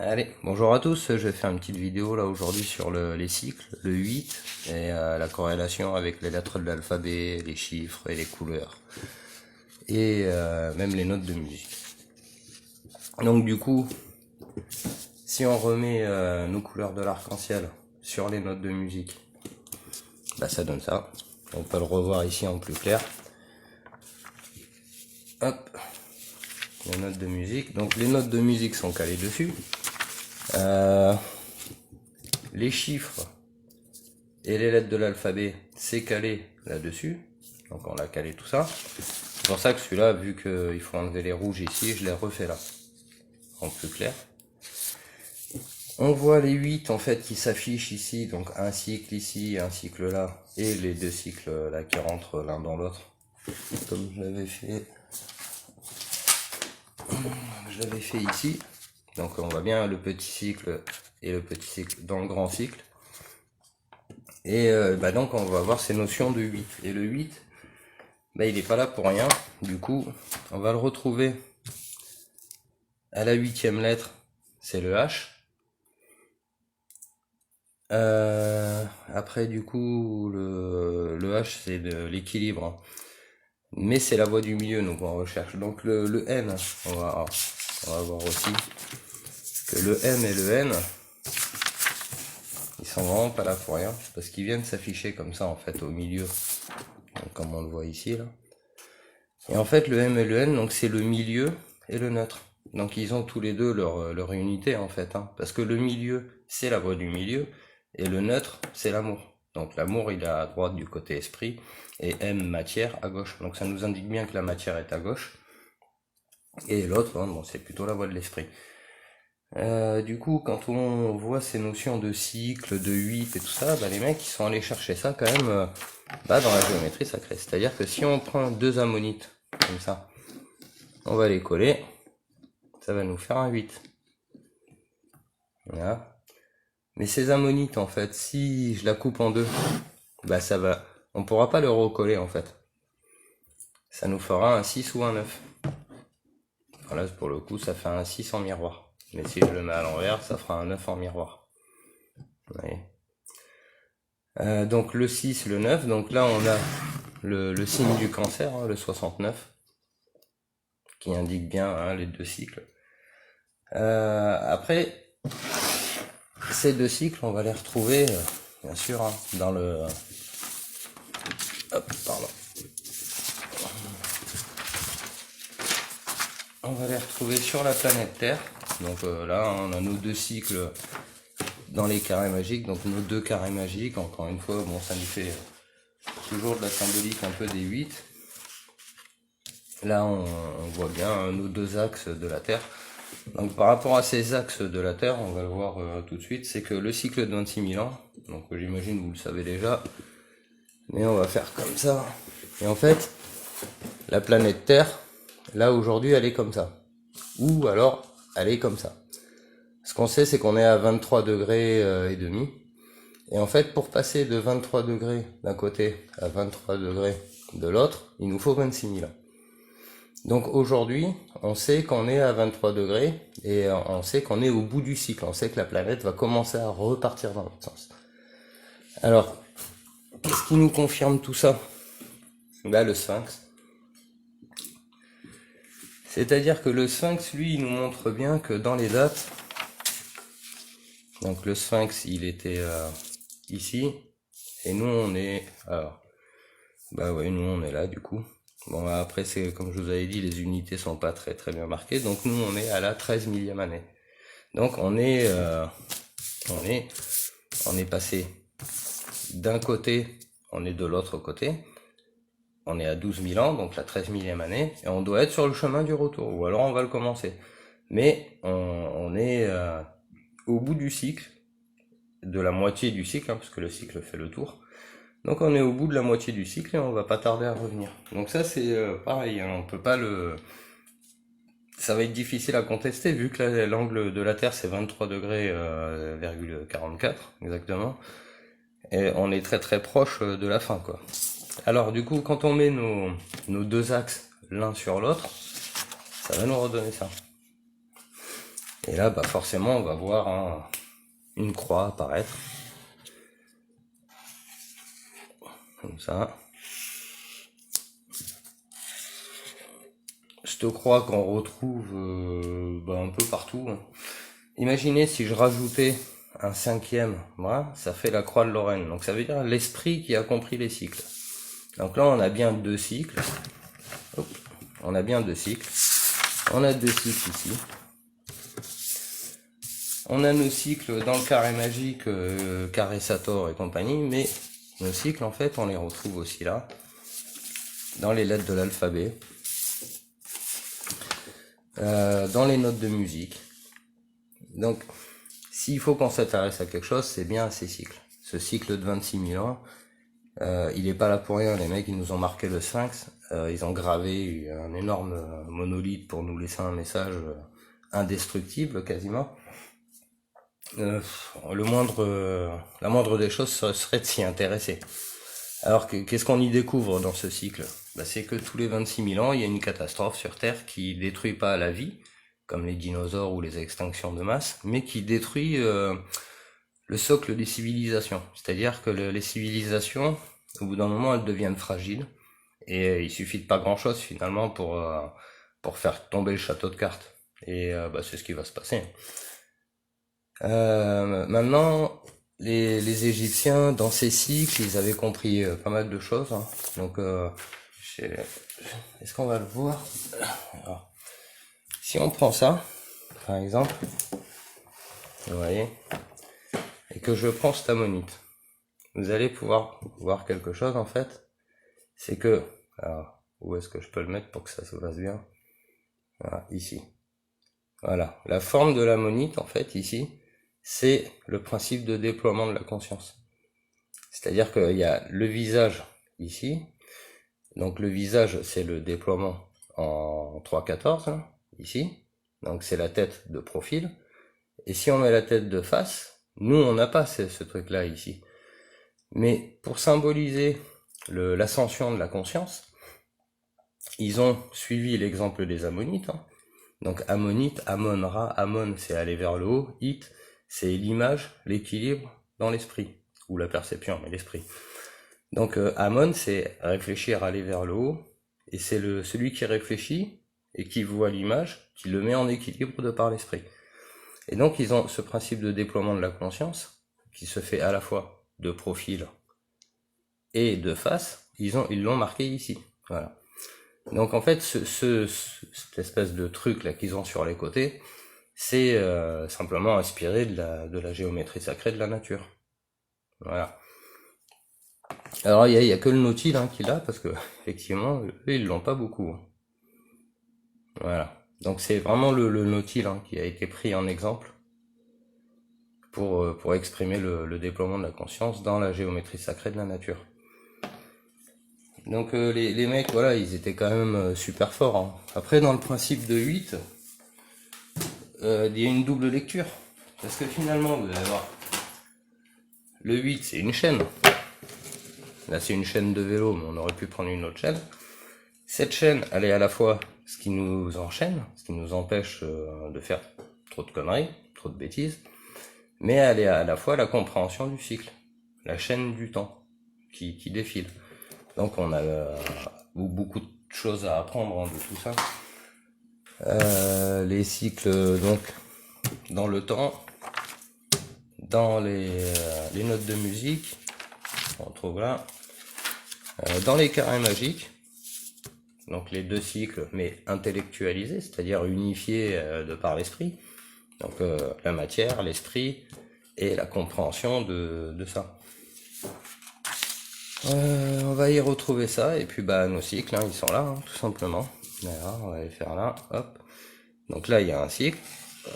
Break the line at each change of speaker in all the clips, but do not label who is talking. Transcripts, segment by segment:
Allez, bonjour à tous, je vais faire une petite vidéo là aujourd'hui sur les cycles, le 8 et la corrélation avec les lettres de l'alphabet, les chiffres et les couleurs et même les notes de musique. Donc du coup, si on remet nos couleurs de l'arc-en-ciel sur les notes de musique, bah ça donne ça. On peut le revoir ici en plus clair. Hop, les notes de musique. Donc les notes de musique sont calées dessus. Les chiffres et les lettres de l'alphabet, c'est calé là-dessus. Donc on a calé tout ça. C'est pour ça que celui-là, vu qu'il faut enlever les rouges ici, je l'ai refait là, en plus clair. On voit les 8 en fait qui s'affichent ici, donc un cycle ici, un cycle là, et les deux cycles là qui rentrent l'un dans l'autre. Comme je l'avais fait ici. Donc on voit bien le petit cycle et le petit cycle dans le grand cycle. Et donc on va voir ces notions de 8. Et le 8, il n'est pas là pour rien. Du coup, on va le retrouver à la 8e lettre, c'est le H. Après du coup, le H c'est de l'équilibre. Mais c'est la voie du milieu, donc on recherche. Donc le N, on va voir aussi que le M et le N, ils sont vraiment pas là pour rien, parce qu'ils viennent s'afficher comme ça en fait au milieu, donc, comme on le voit ici là. Et en fait le M et le N, donc c'est le milieu et le neutre. Donc ils ont tous les deux leur unité en fait, parce que le milieu c'est la voie du milieu et le neutre c'est l'amour. Donc l'amour il est à droite du côté esprit et M matière à gauche. Donc ça nous indique bien que la matière est à gauche et l'autre, bon, c'est plutôt la voie de l'esprit. Du coup, quand on voit ces notions de cycle, de 8 et tout ça, les mecs ils sont allés chercher ça quand même dans la géométrie sacrée. C'est-à-dire que si on prend deux ammonites comme ça, on va les coller, ça va nous faire un 8. Voilà. Mais ces ammonites en fait, si je la coupe en deux, ça va, on pourra pas le recoller en fait. Ça nous fera un 6 ou un 9. Voilà, pour le coup, ça fait un 6 en miroir. Mais si je le mets à l'envers, ça fera un 9 en miroir. Vous voyez. Donc le 6, le 9, donc là on a le signe du cancer, le 69, qui indique bien les deux cycles. Après, ces deux cycles, on va les retrouver, bien sûr, dans le... Hop, pardon. On va les retrouver sur la planète Terre. Donc là, on a nos deux cycles dans les carrés magiques, donc nos deux carrés magiques. Encore une fois, bon, ça nous fait toujours de la symbolique un peu des 8. Là, on voit bien nos deux axes de la Terre. Donc par rapport à ces axes de la Terre, on va le voir tout de suite, c'est que le cycle de 26 000 ans, donc j'imagine vous le savez déjà, mais on va faire comme ça. Et en fait, la planète Terre, là aujourd'hui, elle est comme ça. Ou alors, elle est comme ça. Ce qu'on sait, c'est qu'on est à 23 degrés et demi. Et en fait, pour passer de 23 degrés d'un côté à 23 degrés de l'autre, il nous faut 26 000 ans. Donc aujourd'hui, on sait qu'on est à 23 degrés et on sait qu'on est au bout du cycle. On sait que la planète va commencer à repartir dans l'autre sens. Alors, qu'est-ce qui nous confirme tout ça? Le sphinx. C'est-à-dire que le sphinx, lui, il nous montre bien que dans les dates, donc le sphinx, il était ici, et nous, on est... Alors, nous, on est là, du coup. Bon, après, c'est comme je vous avais dit, les unités sont pas très très bien marquées. Donc nous, on est à la 13 000e année. Donc on est passé d'un côté, on est de l'autre côté. On est à 12 000 ans, donc la 13 000e année, et on doit être sur le chemin du retour. Ou alors on va le commencer. Mais on est au bout du cycle, de la moitié du cycle, parce que le cycle fait le tour. Donc on est au bout de la moitié du cycle et on va pas tarder à revenir. Donc ça c'est pareil, on peut pas le... Ça va être difficile à contester vu que l'angle de la Terre c'est 23 degrés, 44 exactement. Et on est très très proche de la fin quoi. Alors du coup quand on met nos deux axes l'un sur l'autre, ça va nous redonner ça. Et là, bah forcément, on va voir une croix apparaître. Comme ça. Cette croix qu'on retrouve un peu partout. Imaginez si je rajoutais un cinquième, voilà, ça fait la croix de Lorraine. Donc ça veut dire l'esprit qui a compris les cycles. Donc là, on a bien deux cycles. Hop, on a bien deux cycles. On a deux cycles ici. On a nos cycles dans le carré magique, carré Sator et compagnie, mais nos cycles, en fait, on les retrouve aussi là, dans les lettres de l'alphabet, dans les notes de musique. Donc, s'il faut qu'on s'intéresse à quelque chose, c'est bien à ces cycles. Ce cycle de 26 000 ans, il est pas là pour rien. Les mecs, ils nous ont marqué le Sphinx. Ils ont gravé un énorme monolithe pour nous laisser un message indestructible quasiment. La moindre des choses serait de s'y intéresser. Alors qu'est-ce qu'on y découvre dans ce cycle? C'est que tous les 26 000 ans, il y a une catastrophe sur Terre qui détruit pas la vie, comme les dinosaures ou les extinctions de masse, mais qui détruit le socle des civilisations. C'est-à-dire que les civilisations, au bout d'un moment, elles deviennent fragiles, et il suffit de pas grand-chose finalement pour faire tomber le château de cartes. Et c'est ce qui va se passer. Maintenant, les Égyptiens, dans ces cycles, ils avaient compris pas mal de choses. Hein. Donc, est-ce qu'on va le voir? Alors, si on prend ça, par exemple, vous voyez, et que je prends cette ammonite, vous allez pouvoir voir quelque chose en fait. C'est que, alors, où est-ce que je peux le mettre pour que ça se passe bien? Voilà, ici. Voilà, la forme de l'ammonite en fait ici, c'est le principe de déploiement de la conscience. C'est-à-dire qu'il y a le visage ici. Donc le visage, c'est le déploiement en 3/14, hein, ici. Donc c'est la tête de profil. Et si on met la tête de face, nous on n'a pas ce truc-là ici. Mais pour symboliser l'ascension de la conscience, ils ont suivi l'exemple des ammonites. Hein. Donc ammonite, Amon-Ra, Amon c'est aller vers le haut, It c'est l'image, l'équilibre dans l'esprit, ou la perception, mais l'esprit. Donc Amon c'est réfléchir, aller vers le haut, et c'est celui qui réfléchit et qui voit l'image, qui le met en équilibre de par l'esprit. Et donc ils ont ce principe de déploiement de la conscience, qui se fait à la fois de profil et de face, ils l'ont marqué ici. Voilà. Donc en fait, cette espèce de truc là qu'ils ont sur les côtés, c'est simplement inspiré de la géométrie sacrée de la nature. Voilà. Alors il y a que le Nautile hein, qui l'a, parce que effectivement, eux, ils l'ont pas beaucoup. Voilà. Donc c'est vraiment le Nautile hein, qui a été pris en exemple pour exprimer le déploiement de la conscience dans la géométrie sacrée de la nature. Donc les mecs, voilà, ils étaient quand même super forts. Hein. Après, dans le principe de 8, il y a une double lecture. Parce que finalement, vous allez voir, le 8, c'est une chaîne. Là, c'est une chaîne de vélo, mais on aurait pu prendre une autre chaîne. Cette chaîne, elle est à la fois ce qui nous enchaîne, ce qui nous empêche de faire trop de conneries, trop de bêtises, mais elle est à la fois la compréhension du cycle, la chaîne du temps qui défile. Donc on a beaucoup de choses à apprendre hein, de tout ça. Les cycles donc dans le temps, dans les notes de musique, on trouve là, dans les carrés magiques, donc les deux cycles mais intellectualisés, c'est-à-dire unifiés de par l'esprit, donc la matière, l'esprit et la compréhension de ça. On va y retrouver ça, et puis nos cycles, hein, ils sont là, hein, tout simplement. Voilà, on va les faire là, hop. Donc là, il y a un cycle,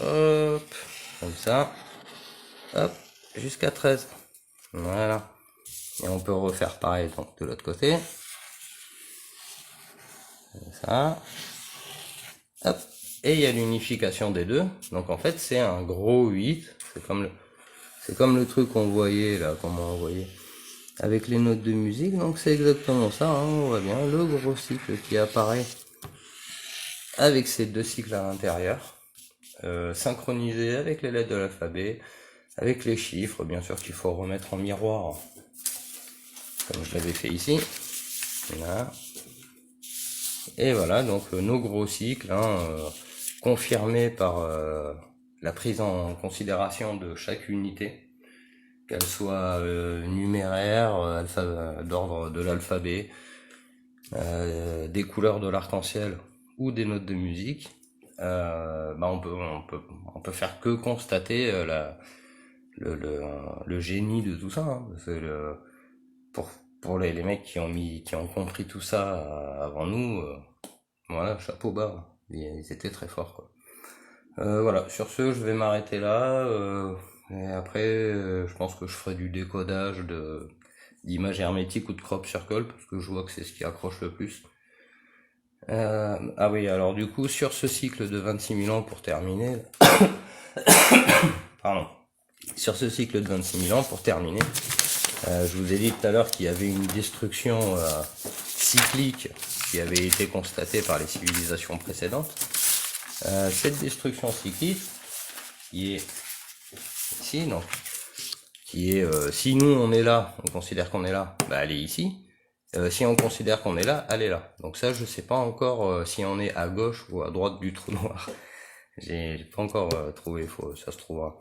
hop, comme ça, hop, jusqu'à 13. Voilà. Et on peut refaire pareil donc de l'autre côté. Comme ça. Hop. Et il y a l'unification des deux. Donc en fait, c'est un gros 8. C'est comme le truc qu'on voyait là, comment on voyait avec les notes de musique, donc c'est exactement ça, hein, on voit bien le gros cycle qui apparaît avec ces deux cycles à l'intérieur. synchronisé avec les lettres de l'alphabet, avec les chiffres, bien sûr qu'il faut remettre en miroir, comme je l'avais fait ici. Voilà. Et voilà, donc nos gros cycles, confirmés par la prise en considération de chaque unité, qu'elle soit numéraire, d'ordre de l'alphabet, des couleurs de l'arc-en-ciel ou des notes de musique. On peut faire que constater le génie de tout ça, hein. Pour les mecs qui ont compris tout ça avant nous, voilà, chapeau bas, ils étaient très forts, quoi. Voilà, sur ce, je vais m'arrêter là, et après, je pense que je ferai du décodage d'images hermétiques ou de crop circle, parce que je vois que c'est ce qui accroche le plus. Ah oui, alors du coup, sur ce cycle de 26 000 ans pour terminer, pardon, sur ce cycle de 26 000 ans pour terminer, je vous ai dit tout à l'heure qu'il y avait une destruction cyclique qui avait été constatée par les civilisations précédentes. Cette destruction cyclique, qui est ici, donc, qui est, si nous on est là, on considère qu'on est là, bah elle est ici. Si on considère qu'on est là, elle est là. Donc ça, je sais pas encore si on est à gauche ou à droite du trou noir. J'ai pas encore trouvé, ça se trouvera.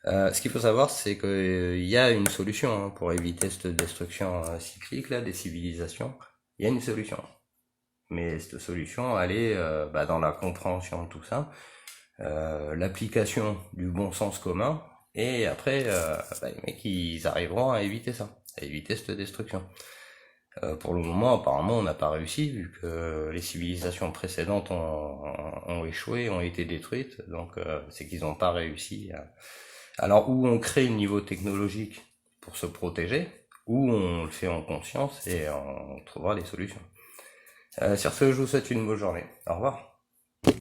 Ce qu'il faut savoir, c'est qu'il y a une solution pour éviter cette destruction cyclique là des civilisations. Il y a une solution, mais cette solution, elle est dans la compréhension de tout ça, l'application du bon sens commun, et après, les mecs, ils arriveront à éviter ça, à éviter cette destruction. Pour le moment, apparemment, on n'a pas réussi, vu que les civilisations précédentes ont échoué, ont été détruites, donc c'est qu'ils n'ont pas réussi à... Alors, ou on crée un niveau technologique pour se protéger, ou on le fait en conscience et on trouvera des solutions. Sur ce, je vous souhaite une bonne journée. Au revoir.